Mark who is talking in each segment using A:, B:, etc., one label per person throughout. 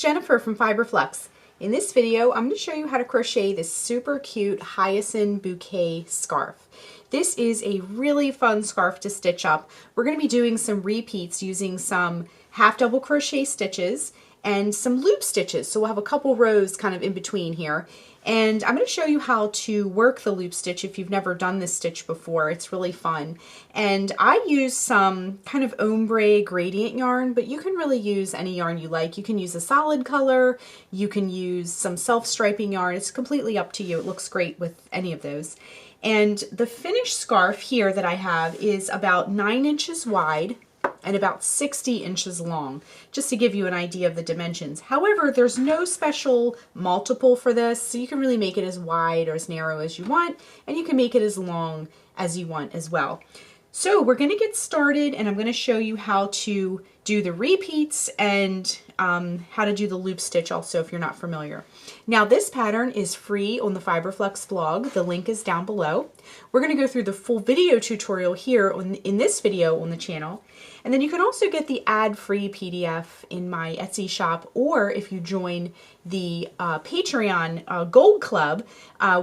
A: Jennifer from Flux. In this video, I'm going to show you how to crochet this super cute Hyacinth Bouquet Scarf. This is a really fun scarf to stitch up. We're going to be doing some repeats using some half double crochet stitches and some loop stitches. So we'll have a couple rows kind of in between here. And I'm going to show you how to work the loop stitch if you've never done this stitch before. It's really fun. And I use some kind of ombre gradient yarn, but you can really use any yarn you like. You can use a solid color, you can use some self-striping yarn. It's completely up to you. It looks great with any of those. And the finished scarf here that I have is about 9 inches wide and about 60 inches long, just to give you an idea of the dimensions. However, there's no special multiple for this, so you can really make it as wide or as narrow as you want, and you can make it as long as you want as well. So we're going to get started, and I'm going to show you how to do the repeats and how to do the loop stitch also if you're not familiar. Now this pattern is free on the Flux blog. The link is down below. We're going to go through the full video tutorial here in this video on the channel. And then you can also get the ad-free PDF in my Etsy shop, or if you join the Patreon Gold Club,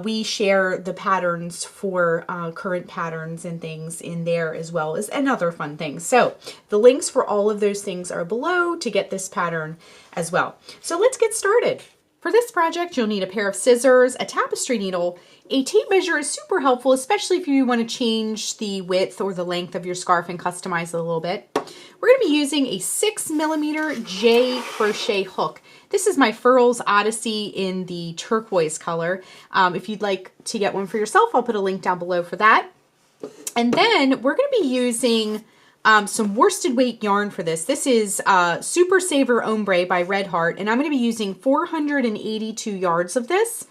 A: we share the patterns for current patterns and things in there as well as and other fun things. So the links for all of those things are below to get this pattern as well. So let's get started. For this project, you'll need a pair of scissors, a tapestry needle. A tape measure is super helpful, especially if you want to change the width or the length of your scarf and customize it a little bit. We're going to be using a 6mm J crochet hook. This is my Furls Odyssey in the turquoise color. If you'd like to get one for yourself, I'll put a link down below for that. And then we're going to be using some worsted weight yarn for this. This is Super Saver Ombre by Red Heart, and I'm going to be using 482 yards of this.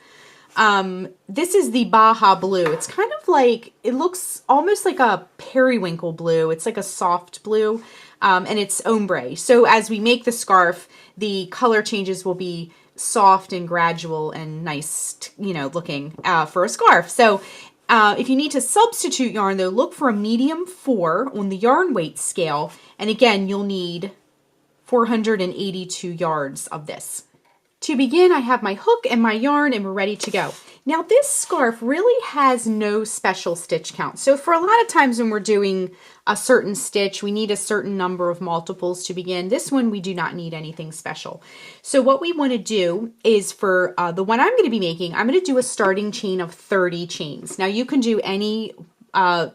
A: This is the Baja Blue. It's kind of like, it looks almost like a periwinkle blue. It's like a soft blue, and it's ombre. So as we make the scarf, the color changes will be soft and gradual and nice, you know, looking for a scarf. So if you need to substitute yarn, though, look for a medium 4 on the yarn weight scale. And again, you'll need 482 yards of this. To begin, I have my hook and my yarn, and we're ready to go. Now, this scarf really has no special stitch count. So for a lot of times when we're doing a certain stitch, we need a certain number of multiples to begin. This one, we do not need anything special. So what we want to do is for the one I'm going to be making, I'm going to do a starting chain of 30 chains. Now, you can do any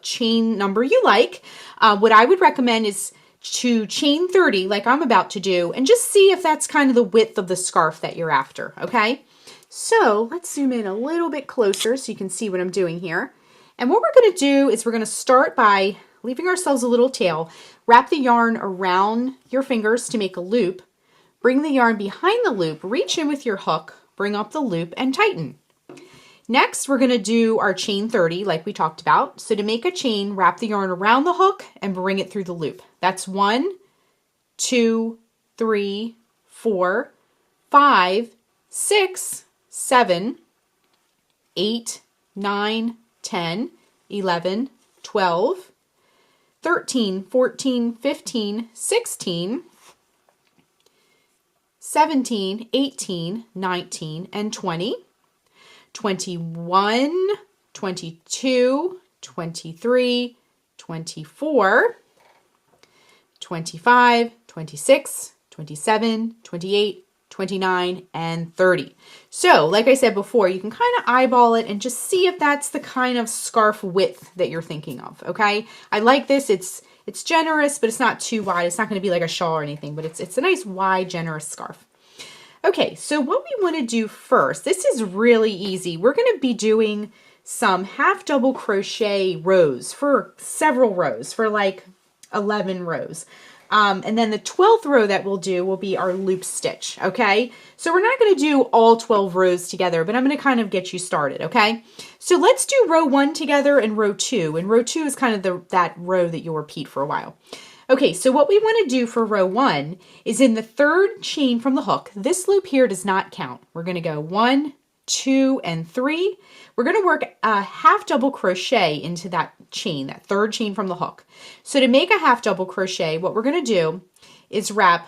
A: chain number you like. What I would recommend is to chain 30 like I'm about to do, and just see if that's kind of the width of the scarf that you're after, okay? So let's zoom in a little bit closer so you can see what I'm doing here. And what we're going to do is we're going to start by leaving ourselves a little tail. Wrap the yarn around your fingers to make a loop. Bring the yarn behind the loop, reach in with your hook, bring up the loop, and tighten. Next, we're going to do our chain 30 like we talked about. So to make a chain, wrap the yarn around the hook and bring it through the loop. That's 1, 2, 3, 4, 5, 6, 7, 8, 9, 10, 11, 12, 13, 14, 15, 16, 17, 18, 19, and 20. 21, 22, 23, 24, 25, 26, 27, 28, 29, and 30. So, like I said before, you can kind of eyeball it and just see if that's the kind of scarf width that you're thinking of, okay? I like this. It's generous, but it's not too wide. It's not going to be like a shawl or anything, but it's a nice, wide, generous scarf. Okay, so what we want to do first, this is really easy. We're going to be doing some half double crochet rows for several rows, for like 11 rows. And then the 12th row that we'll do will be our loop stitch, okay? So we're not going to do all 12 rows together, but I'm going to kind of get you started, okay? So let's do row 1 together and row 2. And row 2 is kind of that row that you'll repeat for a while. Okay, so what we want to do for row 1 is in the 3rd chain from the hook. This loop here does not count. We're going to go 1, 2, and 3. We're going to work a half double crochet into that chain, that 3rd chain from the hook. So to make a half double crochet, what we're going to do is wrap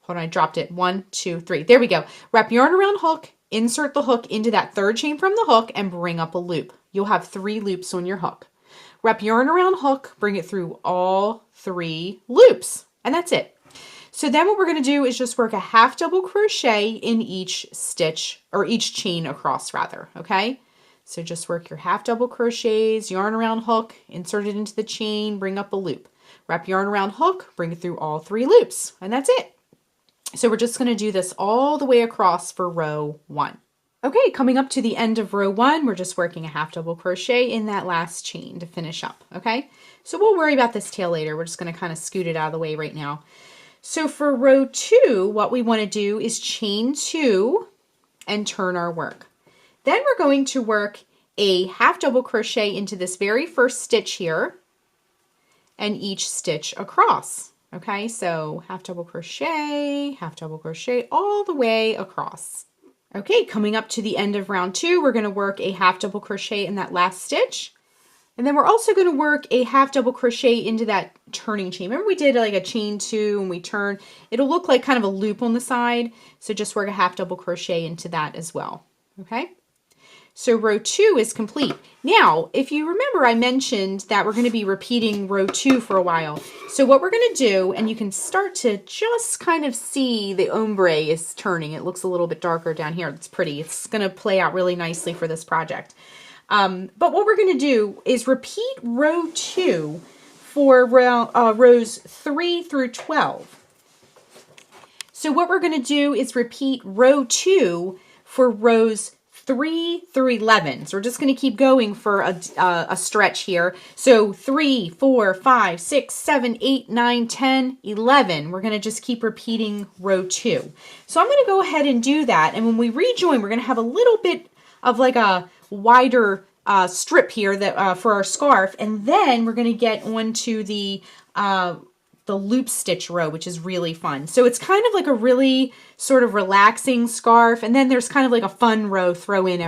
A: hold on, I dropped it. 1, 2, 3. There we go. Wrap yarn around hook, insert the hook into that third chain from the hook, and bring up a loop. You'll have 3 loops on your hook. Wrap yarn around hook, bring it through all 3 loops, and that's it. So then what we're going to do is just work a half double crochet in each stitch, or each chain across rather, okay? So just work your half double crochets, yarn around hook, insert it into the chain, bring up a loop. Wrap yarn around hook, bring it through all 3 loops, and that's it. So we're just going to do this all the way across for row 1. Okay, coming up to the end of row 1, we're just working a half double crochet in that last chain to finish up, okay? So we'll worry about this tail later. We're just going to kind of scoot it out of the way right now. So for row 2, what we want to do is chain 2 and turn our work. Then we're going to work a half double crochet into this very first stitch here and each stitch across. Okay, so half double crochet all the way across. Okay, coming up to the end of round 2, we're going to work a half double crochet in that last stitch. And then we're also going to work a half double crochet into that turning chain. Remember we did like a chain 2 and we turn. It'll look like kind of a loop on the side. So just work a half double crochet into that as well. Okay. So row 2 is complete. Now, if you remember, I mentioned that we're going to be repeating row 2 for a while. So what we're going to do, and you can start to just kind of see the ombre is turning. It looks a little bit darker down here. It's pretty. It's going to play out really nicely for this project. But what we're going to do is repeat row 2 for rows 3 through 12. So what we're going to do is repeat row 2 for rows 3 through 11. So we're just going to keep going for a stretch here. So 3, 4, 5, 6, 7, 8, 9, 10, 11. We're going to just keep repeating row 2. So I'm going to go ahead and do that. And when we rejoin, we're going to have a little bit of like a wider strip here that for our scarf, and then we're going to get onto the loop stitch row, which is really fun. So it's kind of like a really sort of relaxing scarf, and then there's kind of like a fun row thrown in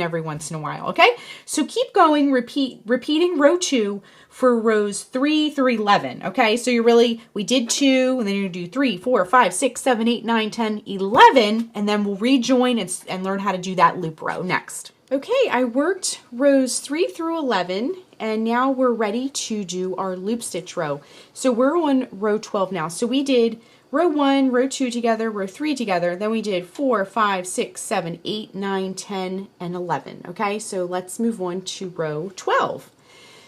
A: every once in a while. Okay, so keep going, repeating row 2 for rows 3 through 11. Okay, so we did 2, and then you're gonna do 3, 4, 5, 6, 7, 8, 9, 10, 11, and then we'll rejoin and learn how to do that loop row next. Okay, I worked rows 3 through 11, and now we're ready to do our loop stitch row. So we're on row 12 now. So we did row 1, row 2 together, row 3 together, then we did 4, 5, 6, 7, 8, 9, 10, and 11. Okay, so let's move on to row 12.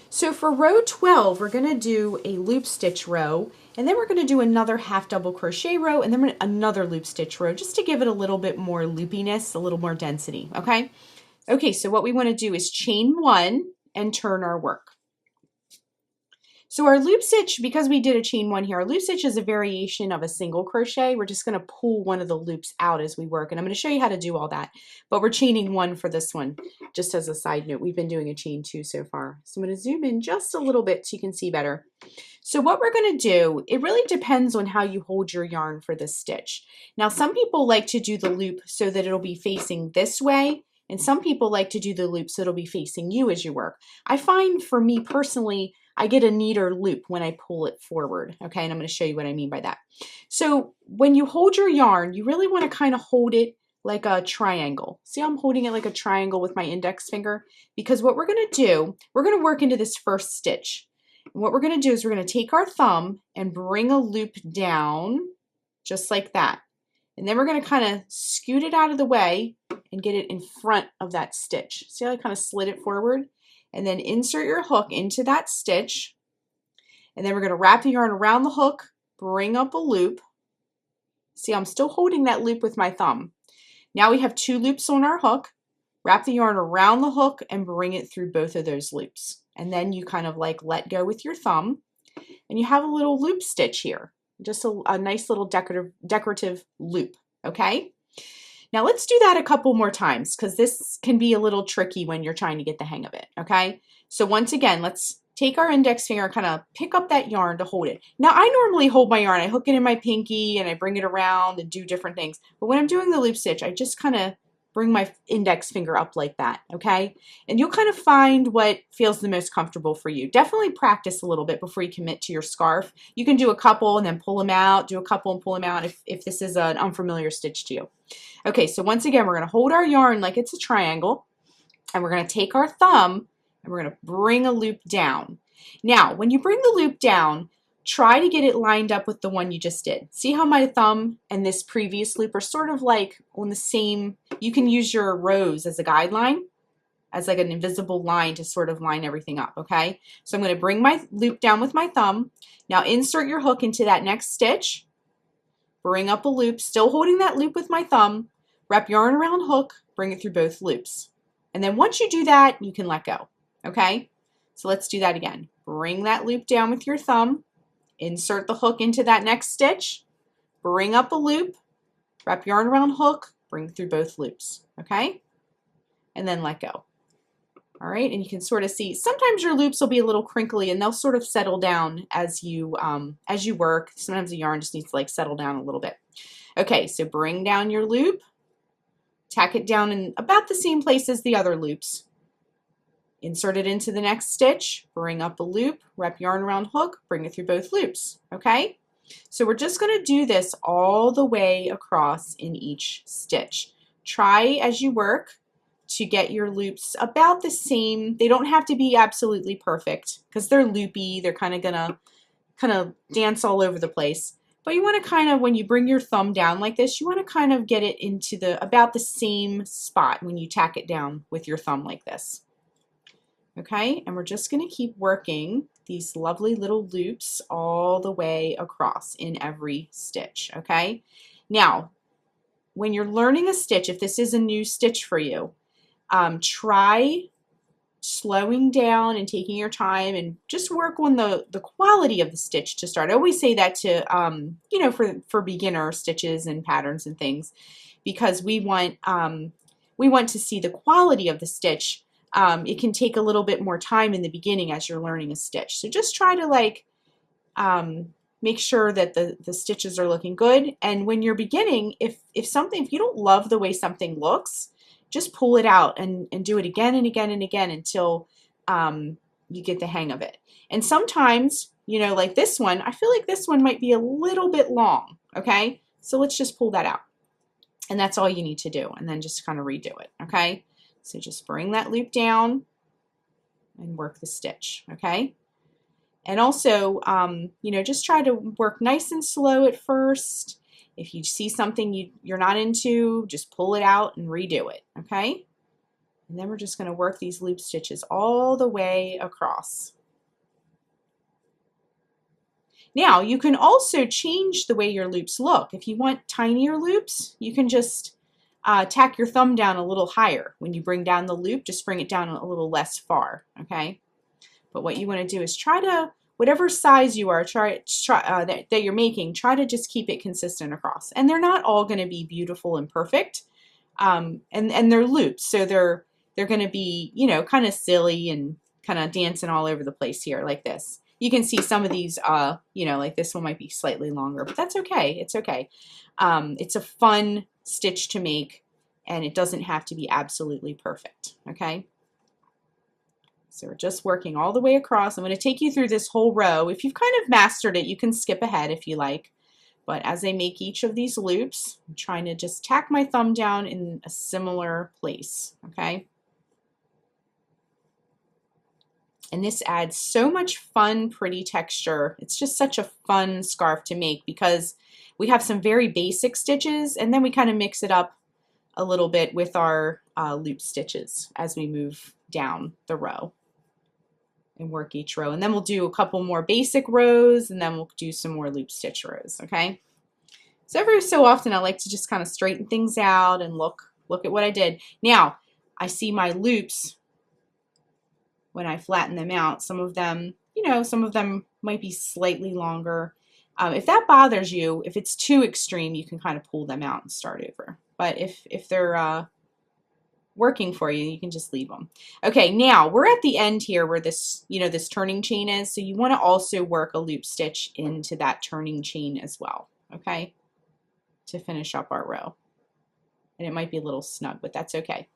A: So for row 12, we're going to do a loop stitch row, and then we're going to do another half double crochet row, and then another loop stitch row, just to give it a little bit more loopiness, a little more density, okay? Okay, so what we want to do is chain 1 and turn our work. So our loop stitch, because we did a chain 1 here, our loop stitch is a variation of a single crochet. We're just going to pull one of the loops out as we work, and I'm going to show you how to do all that. But we're chaining 1 for this one, just as a side note. We've been doing a chain 2 so far. So I'm going to zoom in just a little bit so you can see better. So what we're going to do, it really depends on how you hold your yarn for this stitch. Now, some people like to do the loop so that it'll be facing this way, and some people like to do the loop so it'll be facing you as you work. I find for me personally, I get a neater loop when I pull it forward, okay? And I'm going to show you what I mean by that. So when you hold your yarn, you really want to kind of hold it like a triangle. See how I'm holding it like a triangle with my index finger? Because what we're going to do, we're going to work into this first stitch. And what we're going to do is we're going to take our thumb and bring a loop down just like that. And then we're going to kind of scoot it out of the way and get it in front of that stitch. See how I kind of slid it forward? And then insert your hook into that stitch. And then we're going to wrap the yarn around the hook, bring up a loop. See, I'm still holding that loop with my thumb. Now we have 2 loops on our hook. Wrap the yarn around the hook and bring it through both of those loops. And then you kind of like let go with your thumb. And you have a little loop stitch here. Just a nice little decorative loop, okay? Now let's do that a couple more times because this can be a little tricky when you're trying to get the hang of it, okay? So once again, let's take our index finger and kind of pick up that yarn to hold it. Now I normally hold my yarn, I hook it in my pinky and I bring it around and do different things. But when I'm doing the loop stitch, I just kind of bring my index finger up like that, okay? And you'll kind of find what feels the most comfortable for you. Definitely practice a little bit before you commit to your scarf. You can do a couple and then pull them out, do a couple and pull them out if this is an unfamiliar stitch to you. Okay, so once again, we're going to hold our yarn like it's a triangle, and we're going to take our thumb and we're going to bring a loop down. Now, when you bring the loop down, try to get it lined up with the one you just did. See how my thumb and this previous loop are sort of like on the same, you can use your rows as a guideline, as like an invisible line to sort of line everything up, okay? So I'm going to bring my loop down with my thumb. Now insert your hook into that next stitch, bring up a loop, still holding that loop with my thumb, wrap yarn around hook, bring it through both loops. And then once you do that, you can let go, okay? So let's do that again. Bring that loop down with your thumb, insert the hook into that next stitch, bring up a loop, wrap yarn around hook, bring through both loops, okay? And then let go. All right, and you can sort of see, sometimes your loops will be a little crinkly and they'll sort of settle down as you work. Sometimes the yarn just needs to like settle down a little bit. Okay, so bring down your loop, tack it down in about the same place as the other loops. Insert it into the next stitch, bring up a loop, wrap yarn around hook, bring it through both loops, okay? So we're just going to do this all the way across in each stitch. Try as you work to get your loops about the same. They don't have to be absolutely perfect because they're loopy. They're kind of gonna dance all over the place. But you want to kind of, when you bring your thumb down like this, you want to kind of get it into about the same spot when you tack it down with your thumb like this. Okay, and we're just going to keep working these lovely little loops all the way across in every stitch, okay? Now, when you're learning a stitch, if this is a new stitch for you, try slowing down and taking your time and just work on the quality of the stitch to start. I always say that to, you know, for beginner stitches and patterns and things, because we want to see the quality of the stitch. It can take a little bit more time in the beginning as you're learning a stitch. So just try to like make sure that the stitches are looking good. And when you're beginning, if you don't love the way something looks, just pull it out and do it again and again and again until you get the hang of it. And sometimes, you know, like this one, I feel like this one might be a little bit long, okay? So let's just pull that out. And that's all you need to do. And then just kind of redo it, okay? So just bring that loop down and work the stitch, okay? And also, you know, just try to work nice and slow at first. If you see something you're not into, just pull it out and redo it, okay? And then we're just going to work these loop stitches all the way across. Now, you can also change the way your loops look. If you want tinier loops, you can just tack your thumb down a little higher. When you bring down the loop, just bring it down a little less far, okay? But what you want to do is try to, whatever size you are, that you're making, try to just keep it consistent across. And they're not all going to be beautiful and perfect, and they're loops, so they're going to be, you know, kind of silly and kind of dancing all over the place here like this. You can see some of these, you know, like this one might be slightly longer, but that's okay. It's okay. It's a fun stitch to make, and it doesn't have to be absolutely perfect, okay? So we're just working all the way across. I'm going to take you through this whole row. If you've kind of mastered it, you can skip ahead if you like. But as I make each of these loops, I'm trying to just tack my thumb down in a similar place, okay? And this adds so much fun, pretty texture. It's just such a fun scarf to make because we have some very basic stitches, and then we kind of mix it up a little bit with our loop stitches as we move down the row and work each row. And then we'll do a couple more basic rows, and then we'll do some more loop stitch rows, okay? So every so often I like to just kind of straighten things out and look at what I did. Now, I see my loops when I flatten them out. Some of them, you know, some of them might be slightly longer. If that bothers you, if it's too extreme, you can kind of pull them out and start over. But if they're working for you, you can just leave them. Okay, now we're at the end here where this, you know, this turning chain is. So you want to also work a loop stitch into that turning chain as well, okay, to finish up our row. and it might be a little snug, but that's okay.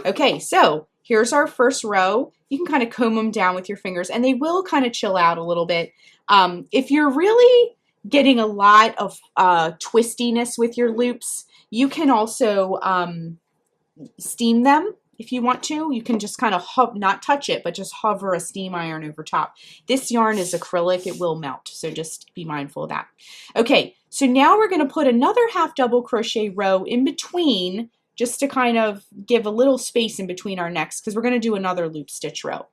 A: Okay, so here's our first row. You can kind of comb them down with your fingers, and they will kind of chill out a little bit. If you're really getting a lot of twistiness with your loops, you can also steam them if you want to. You can just kind of not touch it, but just hover a steam iron over top. This yarn is acrylic, it will melt, so just be mindful of that. Okay, so now we're going to put another half double crochet row in between, just to kind of give a little space in between our necks, because we're going to do another loop stitch row.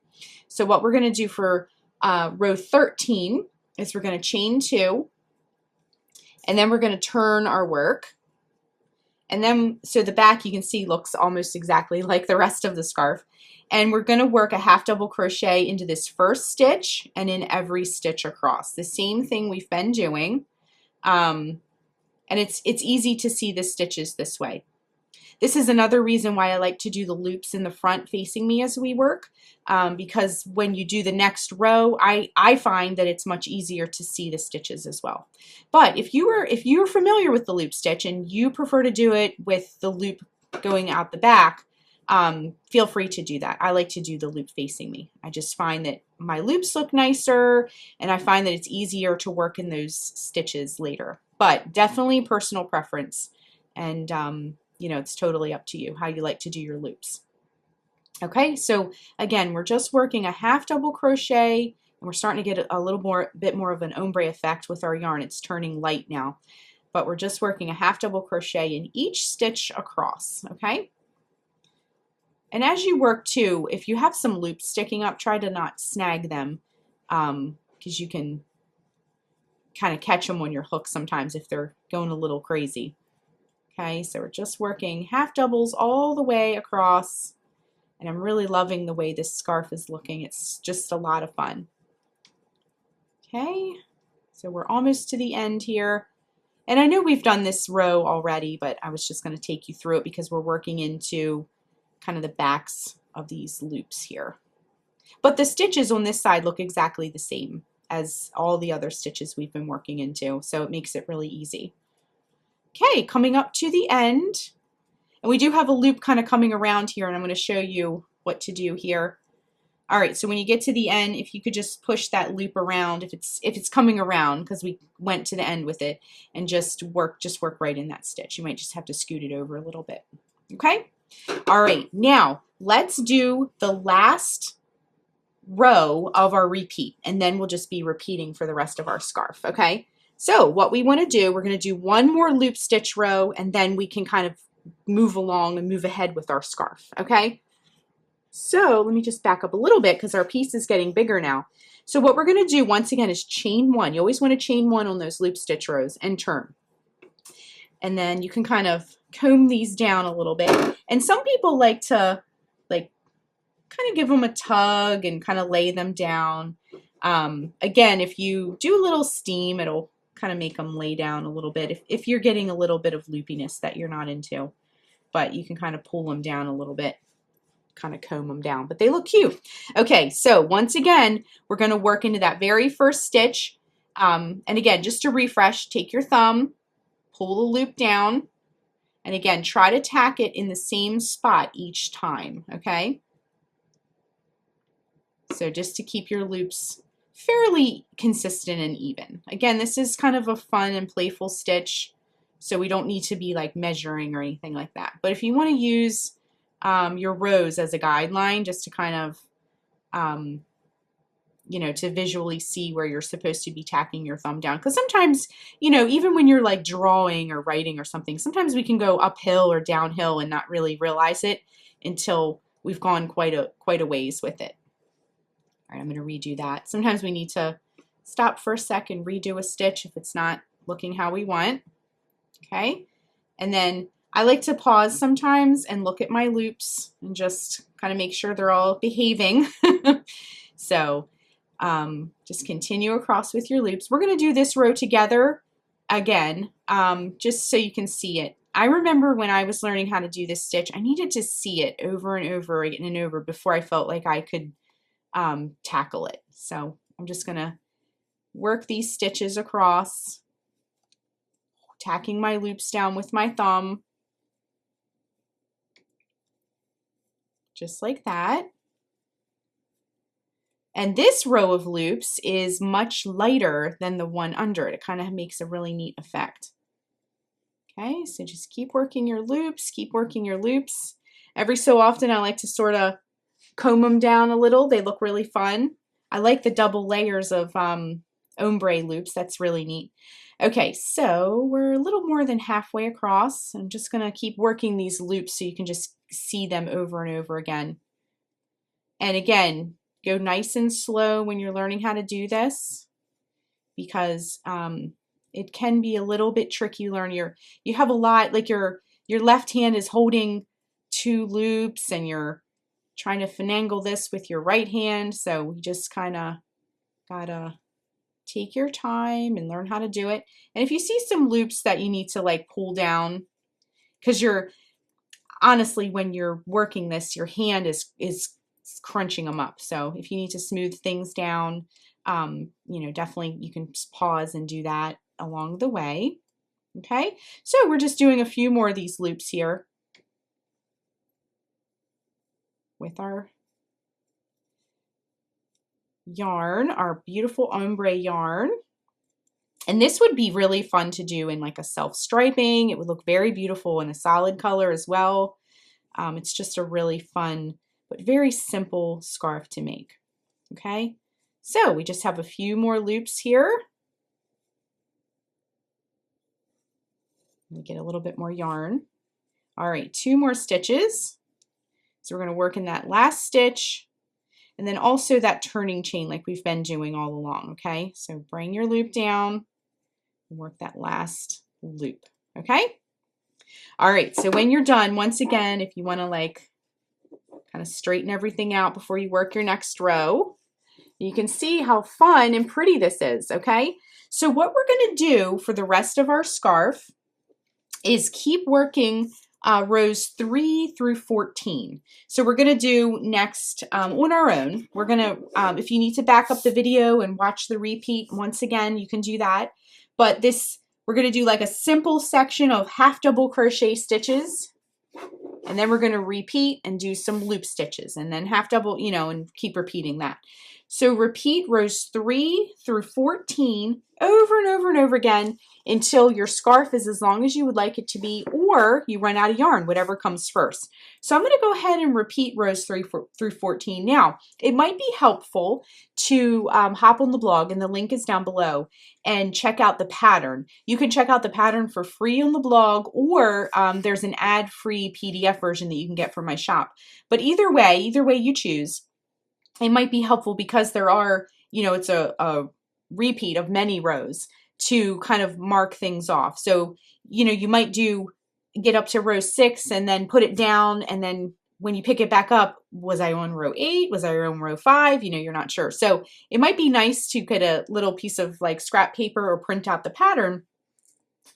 A: So what we're going to do for row 13 is we're going to chain 2, and then we're going to turn our work. And then, so the back you can see looks almost exactly like the rest of the scarf. And we're going to work a half double crochet into this first stitch and in every stitch across. The same thing we've been doing. And it's easy to see the stitches this way. This is another reason why I like to do the loops in the front facing me as we work, because when you do the next row, I find that it's much easier to see the stitches as well. But if you're familiar with the loop stitch and you prefer to do it with the loop going out the back, feel free to do that. I like to do the loop facing me. I just find that my loops look nicer, and I find that it's easier to work in those stitches later. But definitely personal preference, and you know, it's totally up to you how you like to do your loops. Okay, so again, we're just working a half double crochet, and we're starting to get a little bit more of an ombre effect with our yarn. It's turning light now, but we're just working a half double crochet in each stitch across, okay? And as you work too, if you have some loops sticking up, try to not snag them, because you can kind of catch them on your hook sometimes if they're going a little crazy. Okay, so we're just working half doubles all the way across, and I'm really loving the way this scarf is looking. It's just a lot of fun. Okay, so we're almost to the end here. And I know we've done this row already, but I was just going to take you through it because we're working into kind of the backs of these loops here. But the stitches on this side look exactly the same as all the other stitches we've been working into, so it makes it really easy. Okay, coming up to the end, and we do have a loop kind of coming around here, and I'm going to show you what to do here. All right, so when you get to the end, if you could just push that loop around, if it's coming around, because we went to the end with it, and just work right in that stitch. You might just have to scoot it over a little bit. Okay? All right, now let's do the last row of our repeat, and then we'll just be repeating for the rest of our scarf. Okay? So what we want to do, we're going to do one more loop stitch row, and then we can kind of move along and move ahead with our scarf, okay? So let me just back up a little bit because our piece is getting bigger now. So what we're going to do once again is chain 1. You always want to chain 1 on those loop stitch rows and turn. And then you can kind of comb these down a little bit. And some people like to kind of give them a tug and kind of lay them down. Again, if you do a little steam, it'll kind of make them lay down a little bit if you're getting a little bit of loopiness that you're not into. But you can kind of pull them down a little bit, kind of comb them down, but they look cute. Okay, so once again, we're going to work into that very first stitch. And again, just to refresh, take your thumb, pull the loop down, and again, try to tack it in the same spot each time, okay? So just to keep your loops fairly consistent and even. Again, this is kind of a fun and playful stitch, so we don't need to be like measuring or anything like that. But if you want to use your rows as a guideline, just to kind of, you know, to visually see where you're supposed to be tacking your thumb down. Because sometimes, you know, even when you're like drawing or writing or something, sometimes we can go uphill or downhill and not really realize it until we've gone quite a ways with it. All right, I'm going to redo that. Sometimes we need to stop for a sec and redo a stitch if it's not looking how we want. Okay, and then I like to pause sometimes and look at my loops and just kind of make sure they're all behaving. So just continue across with your loops. We're going to do this row together again, just so you can see it. I remember when I was learning how to do this stitch, I needed to see it over and over and over before I felt like I could tackle it. So I'm just going to work these stitches across, tacking my loops down with my thumb. just like that. And this row of loops is much lighter than the one under it. It kind of makes a really neat effect. Okay, so just keep working your loops, keep working your loops. Every so often I like to sort of comb them down a little. They look really fun. I like the double layers of ombre loops. That's really neat. Okay, so we're a little more than halfway across. I'm just going to keep working these loops so you can just see them over and over again. And again, go nice and slow when you're learning how to do this, because it can be a little bit tricky. You have a lot, like your left hand is holding 2 loops and you're trying to finagle this with your right hand. So you just kind of gotta take your time and learn how to do it. And if you see some loops that you need to like pull down, because honestly, when you're working this, your hand is crunching them up. So if you need to smooth things down, you know, definitely you can pause and do that along the way. Okay, so we're just doing a few more of these loops here with our yarn, our beautiful ombre yarn. And this would be really fun to do in like a self-striping. It would look very beautiful in a solid color as well. It's just a really fun but very simple scarf to make. Okay, so we just have a few more loops here. Let me get a little bit more yarn. All right, 2 more stitches. So we're going to work in that last stitch and then also that turning chain like we've been doing all along. Okay, so bring your loop down and work that last loop. Okay, all right, so when you're done, once again, if you want to like kind of straighten everything out before you work your next row, you can see how fun and pretty this is. Okay, so what we're going to do for the rest of our scarf is keep working rows 3 through 14. So we're going to do next on our own. We're going to, if you need to back up the video and watch the repeat once again, you can do that. But we're going to do like a simple section of half double crochet stitches. And then we're going to repeat and do some loop stitches and then half double, you know, and keep repeating that. So repeat rows 3 through 14 over and over and over again until your scarf is as long as you would like it to be, or you run out of yarn, whatever comes first. So I'm going to go ahead and repeat rows 3 through 14. Now, it might be helpful to hop on the blog, and the link is down below, and check out the pattern. You can check out the pattern for free on the blog, or there's an ad-free PDF version that you can get from my shop. But either way you choose, it might be helpful because there are, you know, it's a repeat of many rows to kind of mark things off. So, you know, you might get up to row 6 and then put it down, and then when you pick it back up, was I on row 8? Was I on row 5? You know, you're not sure. So it might be nice to get a little piece of like scrap paper or print out the pattern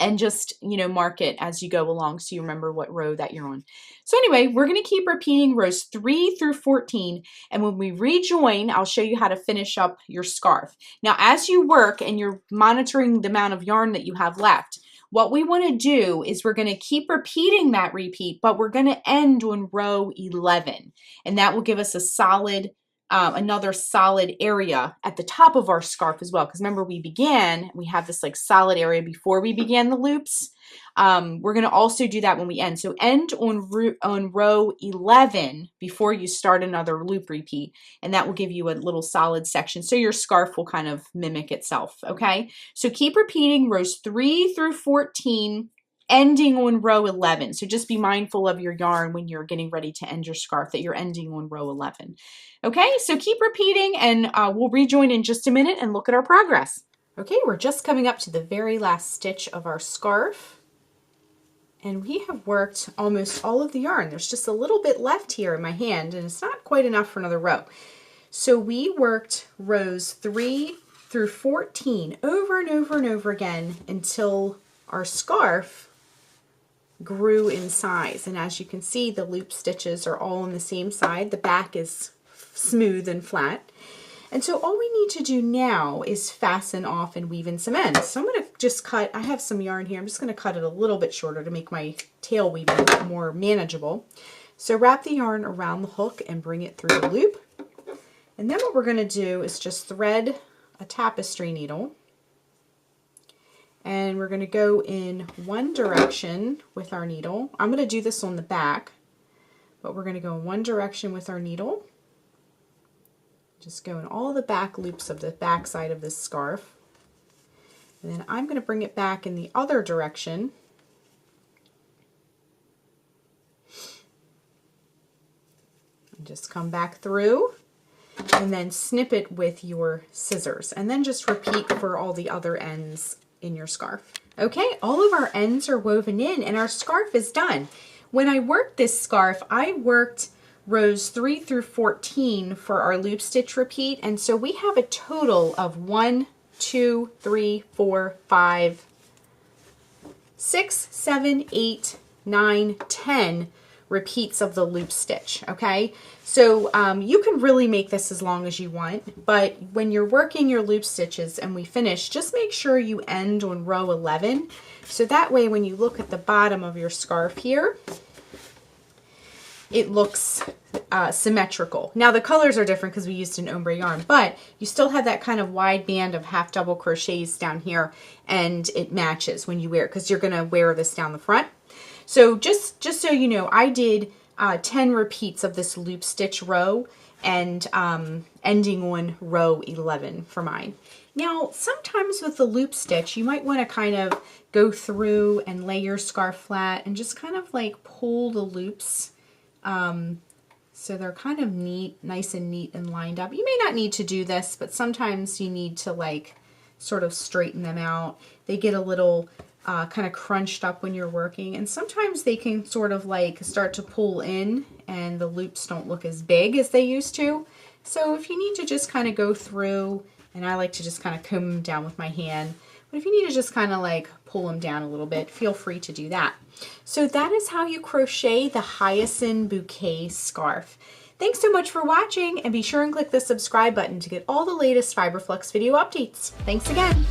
A: and just, you know, mark it as you go along so you remember what row that you're on. So anyway, we're going to keep repeating rows 3 through 14, and when we rejoin, I'll show you how to finish up your scarf. Now, as you work and you're monitoring the amount of yarn that you have left, what we want to do is we're going to keep repeating that repeat, but we're going to end on row 11, and that will give us a solid another solid area at the top of our scarf as well. Because remember, we have this like solid area before we began the loops. We're going to also do that when we end. So end on row 11 before you start another loop repeat, and that will give you a little solid section. So your scarf will kind of mimic itself. Okay, so keep repeating rows 3 through 14, ending on row 11. So just be mindful of your yarn when you're getting ready to end your scarf, that you're ending on row 11. Okay, so keep repeating, and we'll rejoin in just a minute and look at our progress. Okay, we're just coming up to the very last stitch of our scarf, and we have worked almost all of the yarn. There's just a little bit left here in my hand, and it's not quite enough for another row. So we worked rows 3 through 14 over and over and over again until our scarf grew in size. And as you can see, the loop stitches are all on the same side. The back is smooth and flat. And so all we need to do now is fasten off and weave in some ends. So I'm going to just cut, I have some yarn here, I'm just going to cut it a little bit shorter to make my tail weaving more manageable. So wrap the yarn around the hook and bring it through the loop. And then what we're going to do is just thread a tapestry needle. And we're going to go in one direction with our needle. I'm going to do this on the back, but we're going to go in one direction with our needle. Just go in all the back loops of the back side of this scarf. And then I'm going to bring it back in the other direction. And just come back through. And then snip it with your scissors, and then just repeat for all the other ends in your scarf. Okay, all of our ends are woven in and our scarf is done. When I worked this scarf, I worked rows 3 through 14 for our loop stitch repeat, and so we have a total of 1, 2, 3, 4, 5, 6, 7, 8, 9, 10 repeats of the loop stitch. Okay, so you can really make this as long as you want, but when you're working your loop stitches and we finish, just make sure you end on row 11, so that way when you look at the bottom of your scarf here, it looks symmetrical. Now the colors are different because we used an ombre yarn, but you still have that kind of wide band of half double crochets down here, and it matches when you wear it because you're going to wear this down the front. So just so you know, I did 10 repeats of this loop stitch row, and ending on row 11 for mine. Now, sometimes with the loop stitch, you might want to kind of go through and lay your scarf flat and just kind of like pull the loops so they're kind of neat, nice and neat and lined up. You may not need to do this, but sometimes you need to like sort of straighten them out. They get a little kind of crunched up when you're working, and sometimes they can sort of like start to pull in and the loops don't look as big as they used to. So if you need to just kind of go through, and I like to just kind of comb them down with my hand, but if you need to just kind of like pull them down a little bit, feel free to do that. So that is how you crochet the Hyacinth Bouquet Scarf. Thanks so much for watching, and be sure and click the subscribe button to get all the latest Fiber Flux video updates. Thanks again.